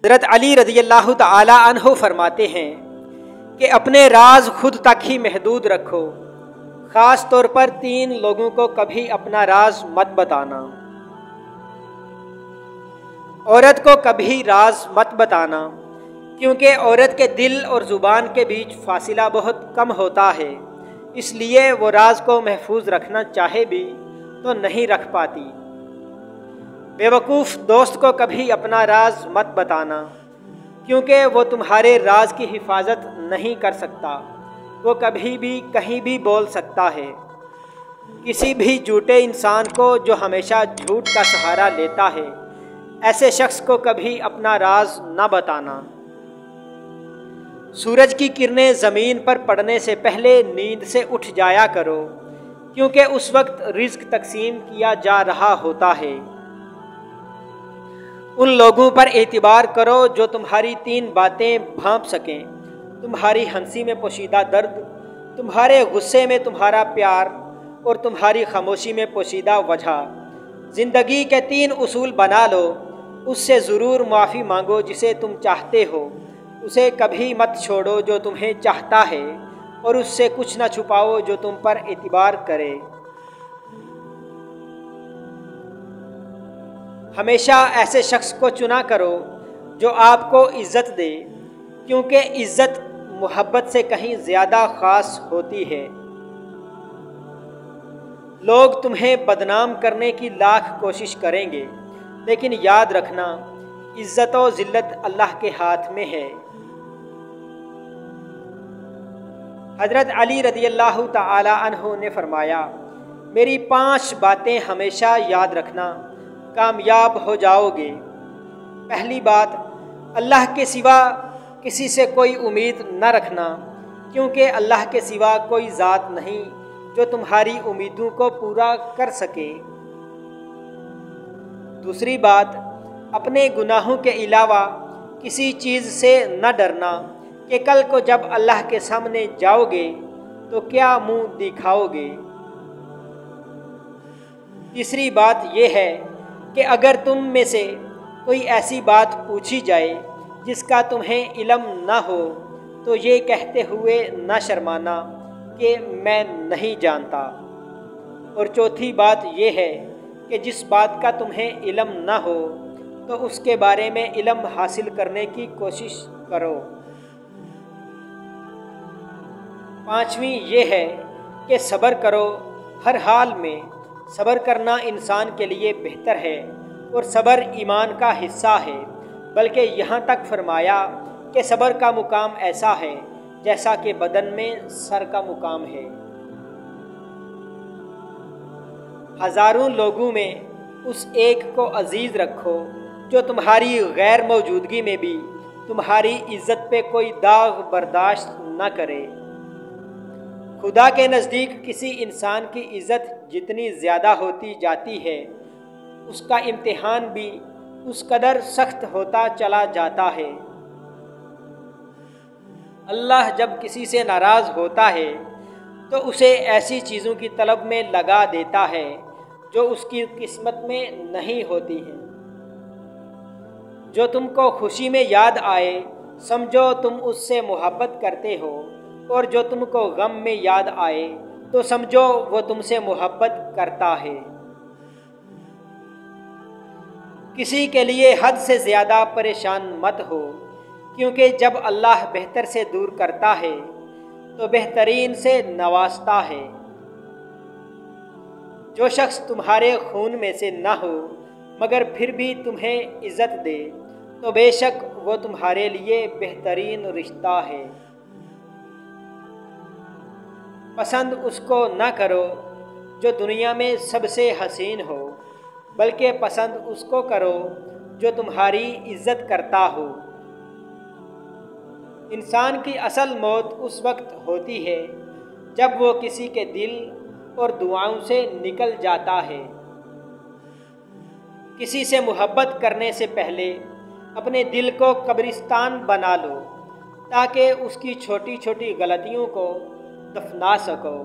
حضرت علی رضی اللہ تعالی عنہ فرماتے ہیں کہ اپنے راز خود تک ہی محدود رکھو، خاص طور پر 3 لوگوں کو کبھی اپنا راز مت بتانا۔ عورت کو کبھی راز مت بتانا، کیونکہ عورت کے دل اور زبان کے بیچ فاصلہ بہت کم ہوتا ہے، اس لیے وہ راز کو محفوظ رکھنا چاہے بھی تو نہیں رکھ پاتی۔ بیوقوف دوست کو کبھی اپنا راز مت بتانا، کیونکہ وہ تمہارے راز کی حفاظت نہیں کر سکتا، وہ کبھی بھی کہیں بھی بول سکتا ہے۔ کسی بھی جھوٹے انسان کو جو ہمیشہ جھوٹ کا سہارا لیتا ہے، ایسے شخص کو کبھی اپنا راز نہ بتانا۔ سورج کی کرنیں زمین پر پڑنے سے پہلے نیند سے اٹھ جایا کرو، کیونکہ اس وقت رزق تقسیم کیا جا رہا ہوتا ہے۔ ان لوگوں پر اعتبار کرو جو تمہاری 3 باتیں بھانپ سکیں: تمہاری ہنسی میں پوشیدہ درد، تمہارے غصے میں تمہارا پیار، اور تمہاری خاموشی میں پوشیدہ وجہ۔ زندگی کے 3 اصول بنا لو، اس سے ضرور معافی مانگو جسے تم چاہتے ہو، اسے کبھی مت چھوڑو جو تمہیں چاہتا ہے، اور اس سے کچھ نہ چھپاؤ جو تم پر اعتبار کرے۔ ہمیشہ ایسے شخص کو چنا کرو جو آپ کو عزت دے، کیونکہ عزت محبت سے کہیں زیادہ خاص ہوتی ہے۔ لوگ تمہیں بدنام کرنے کی لاکھ کوشش کریں گے، لیکن یاد رکھنا عزت و ذلت اللہ کے ہاتھ میں ہے۔ حضرت علی رضی اللہ تعالی عنہ نے فرمایا، میری 5 باتیں ہمیشہ یاد رکھنا، کامیاب ہو جاؤ گے۔ پہلی بات، اللہ کے سوا کسی سے کوئی امید نہ رکھنا، کیونکہ اللہ کے سوا کوئی ذات نہیں جو تمہاری امیدوں کو پورا کر سکے۔ دوسری بات، اپنے گناہوں کے علاوہ کسی چیز سے نہ ڈرنا کہ کل کو جب اللہ کے سامنے جاؤ گے تو کیا منہ دکھاؤ گے۔ تیسری بات یہ ہے کہ اگر تم میں سے کوئی ایسی بات پوچھی جائے جس کا تمہیں علم نہ ہو تو یہ کہتے ہوئے نہ شرمانا کہ میں نہیں جانتا۔ اور چوتھی بات یہ ہے کہ جس بات کا تمہیں علم نہ ہو تو اس کے بارے میں علم حاصل کرنے کی کوشش کرو۔ 5ویں یہ ہے کہ صبر کرو ہر حال میں۔ صبر کرنا انسان کے لیے بہتر ہے، اور صبر ایمان کا حصہ ہے، بلکہ یہاں تک فرمایا کہ صبر کا مقام ایسا ہے جیسا کہ بدن میں سر کا مقام ہے۔ ہزاروں لوگوں میں اس ایک کو عزیز رکھو جو تمہاری غیر موجودگی میں بھی تمہاری عزت پہ کوئی داغ برداشت نہ کرے۔ خدا کے نزدیک کسی انسان کی عزت جتنی زیادہ ہوتی جاتی ہے، اس کا امتحان بھی اس قدر سخت ہوتا چلا جاتا ہے۔ اللہ جب کسی سے ناراض ہوتا ہے تو اسے ایسی چیزوں کی طلب میں لگا دیتا ہے جو اس کی قسمت میں نہیں ہوتی ہیں۔ جو تم کو خوشی میں یاد آئے سمجھو تم اس سے محبت کرتے ہو، اور جو تم کو غم میں یاد آئے تو سمجھو وہ تم سے محبت کرتا ہے۔ کسی کے لیے حد سے زیادہ پریشان مت ہو، کیونکہ جب اللہ بہتر سے دور کرتا ہے تو بہترین سے نوازتا ہے۔ جو شخص تمہارے خون میں سے نہ ہو مگر پھر بھی تمہیں عزت دے تو بے شک وہ تمہارے لیے بہترین رشتہ ہے۔ پسند اس کو نہ کرو جو دنیا میں سب سے حسین ہو، بلکہ پسند اس کو کرو جو تمہاری عزت کرتا ہو۔ انسان کی اصل موت اس وقت ہوتی ہے جب وہ کسی کے دل اور دعاؤں سے نکل جاتا ہے۔ کسی سے محبت کرنے سے پہلے اپنے دل کو قبرستان بنا لو تاکہ اس کی چھوٹی چھوٹی غلطیوں کو دفنا سکو۔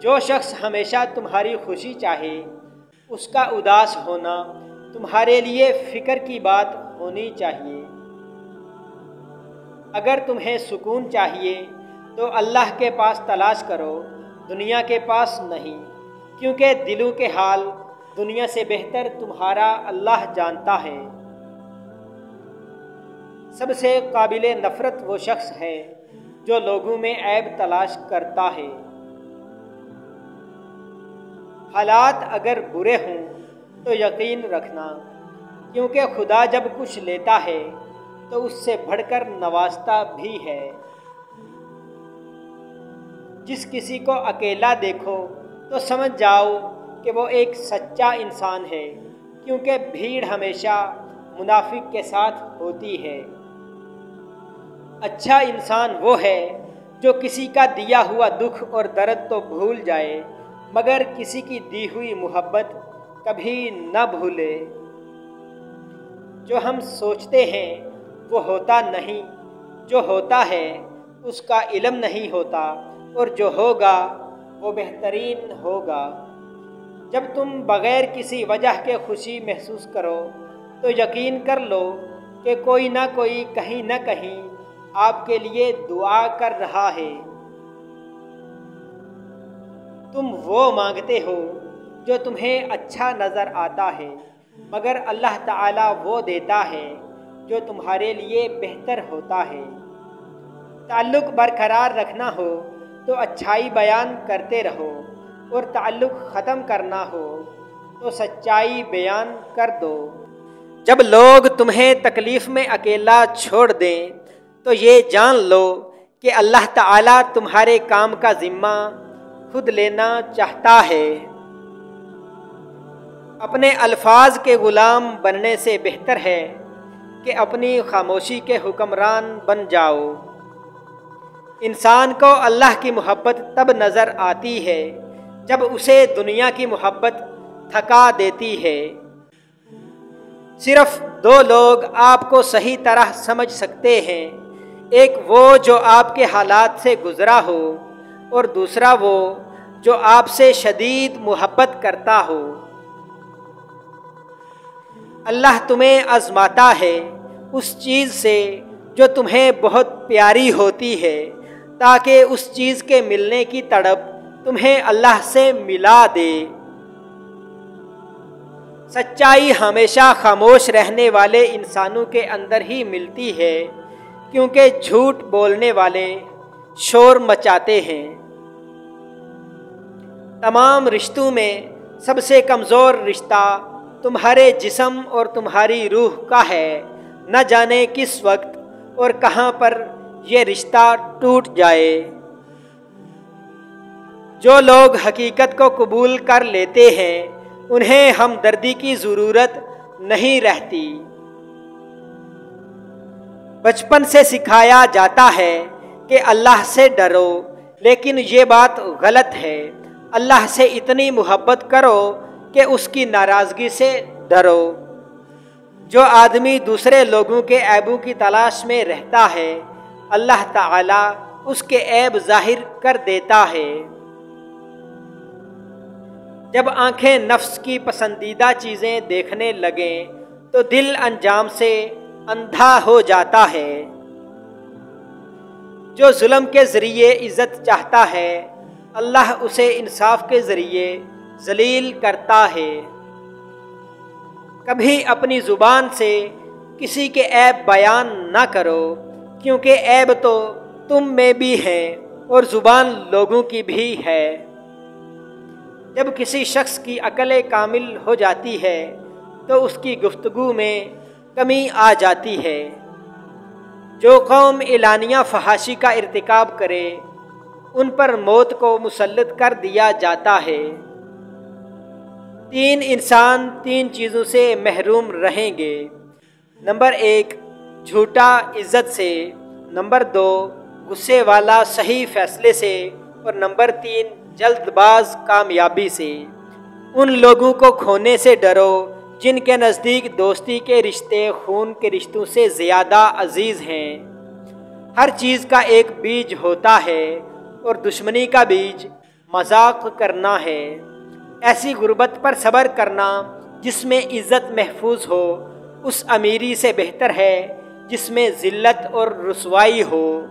جو شخص ہمیشہ تمہاری خوشی چاہے، اس کا اداس ہونا تمہارے لیے فکر کی بات ہونی چاہیے۔ اگر تمہیں سکون چاہیے تو اللہ کے پاس تلاش کرو، دنیا کے پاس نہیں، کیونکہ دلوں کے حال دنیا سے بہتر تمہارا اللہ جانتا ہے۔ سب سے قابل نفرت وہ شخص ہے جو لوگوں میں عیب تلاش کرتا ہے۔ حالات اگر برے ہوں تو یقین رکھنا، کیونکہ خدا جب کچھ لیتا ہے تو اس سے بڑھ کر نوازتا بھی ہے۔ جس کسی کو اکیلا دیکھو تو سمجھ جاؤ کہ وہ ایک سچا انسان ہے، کیونکہ بھیڑ ہمیشہ منافق کے ساتھ ہوتی ہے۔ اچھا انسان وہ ہے جو کسی کا دیا ہوا دکھ اور درد تو بھول جائے، مگر کسی کی دی ہوئی محبت کبھی نہ بھولے۔ جو ہم سوچتے ہیں وہ ہوتا نہیں، جو ہوتا ہے اس کا علم نہیں ہوتا، اور جو ہوگا وہ بہترین ہوگا۔ جب تم بغیر کسی وجہ کے خوشی محسوس کرو تو یقین کر لو کہ کوئی نہ کوئی کہیں نہ کہیں آپ کے لیے دعا کر رہا ہے۔ تم وہ مانگتے ہو جو تمہیں اچھا نظر آتا ہے، مگر اللہ تعالیٰ وہ دیتا ہے جو تمہارے لیے بہتر ہوتا ہے۔ تعلق برقرار رکھنا ہو تو اچھائی بیان کرتے رہو، اور تعلق ختم کرنا ہو تو سچائی بیان کر دو۔ جب لوگ تمہیں تکلیف میں اکیلا چھوڑ دیں تو یہ جان لو کہ اللہ تعالیٰ تمہارے کام کا ذمہ خود لینا چاہتا ہے۔ اپنے الفاظ کے غلام بننے سے بہتر ہے کہ اپنی خاموشی کے حکمران بن جاؤ۔ انسان کو اللہ کی محبت تب نظر آتی ہے جب اسے دنیا کی محبت تھکا دیتی ہے۔ صرف دو لوگ آپ کو صحیح طرح سمجھ سکتے ہیں، ایک وہ جو آپ کے حالات سے گزرا ہو، اور دوسرا وہ جو آپ سے شدید محبت کرتا ہو۔ اللہ تمہیں آزماتا ہے اس چیز سے جو تمہیں بہت پیاری ہوتی ہے، تاکہ اس چیز کے ملنے کی تڑپ تمہیں اللہ سے ملا دے۔ سچائی ہمیشہ خاموش رہنے والے انسانوں کے اندر ہی ملتی ہے، کیونکہ جھوٹ بولنے والے شور مچاتے ہیں۔ تمام رشتوں میں سب سے کمزور رشتہ تمہارے جسم اور تمہاری روح کا ہے۔ نہ جانے کس وقت اور کہاں پر یہ رشتہ ٹوٹ جائے۔ جو لوگ حقیقت کو قبول کر لیتے ہیں انہیں ہمدردی کی ضرورت نہیں رہتی۔ بچپن سے سکھایا جاتا ہے کہ اللہ سے ڈرو، لیکن یہ بات غلط ہے۔ اللہ سے اتنی محبت کرو کہ اس کی ناراضگی سے ڈرو۔ جو آدمی دوسرے لوگوں کے عیبوں کی تلاش میں رہتا ہے، اللہ تعالیٰ اس کے عیب ظاہر کر دیتا ہے۔ جب آنکھیں نفس کی پسندیدہ چیزیں دیکھنے لگیں تو دل انجام سے اندھا ہو جاتا ہے۔ جو ظلم کے ذریعے عزت چاہتا ہے اللہ اسے انصاف کے ذریعے ذلیل کرتا ہے۔ کبھی اپنی زبان سے کسی کے عیب بیان نہ کرو، کیونکہ عیب تو تم میں بھی ہے اور زبان لوگوں کی بھی ہے۔ جب کسی شخص کی عقل کامل ہو جاتی ہے تو اس کی گفتگو میں کمی آ جاتی ہے۔ جو قوم اعلانیہ فحاشی کا ارتکاب کرے ان پر موت کو مسلط کر دیا جاتا ہے۔ 3 انسان 3 چیزوں سے محروم رہیں گے۔ نمبر 1 جھوٹا عزت سے، نمبر 2 غصے والا صحیح فیصلے سے، اور نمبر 3 جلد باز کامیابی سے۔ ان لوگوں کو کھونے سے ڈرو جن کے نزدیک دوستی کے رشتے خون کے رشتوں سے زیادہ عزیز ہیں۔ ہر چیز کا ایک بیج ہوتا ہے اور دشمنی کا بیج مذاق کرنا ہے۔ ایسی غربت پر صبر کرنا جس میں عزت محفوظ ہو اس امیری سے بہتر ہے جس میں ذلت اور رسوائی ہو۔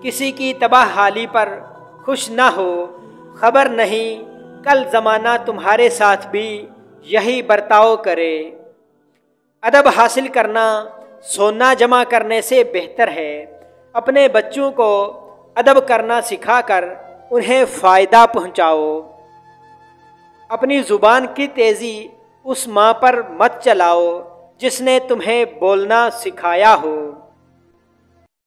کسی کی تباہ حالی پر خوش نہ ہو، خبر نہیں کل زمانہ تمہارے ساتھ بھی یہی برتاؤ کرے۔ ادب حاصل کرنا سونا جمع کرنے سے بہتر ہے۔ اپنے بچوں کو ادب کرنا سکھا کر انہیں فائدہ پہنچاؤ۔ اپنی زبان کی تیزی اس ماں پر مت چلاؤ جس نے تمہیں بولنا سکھایا ہو۔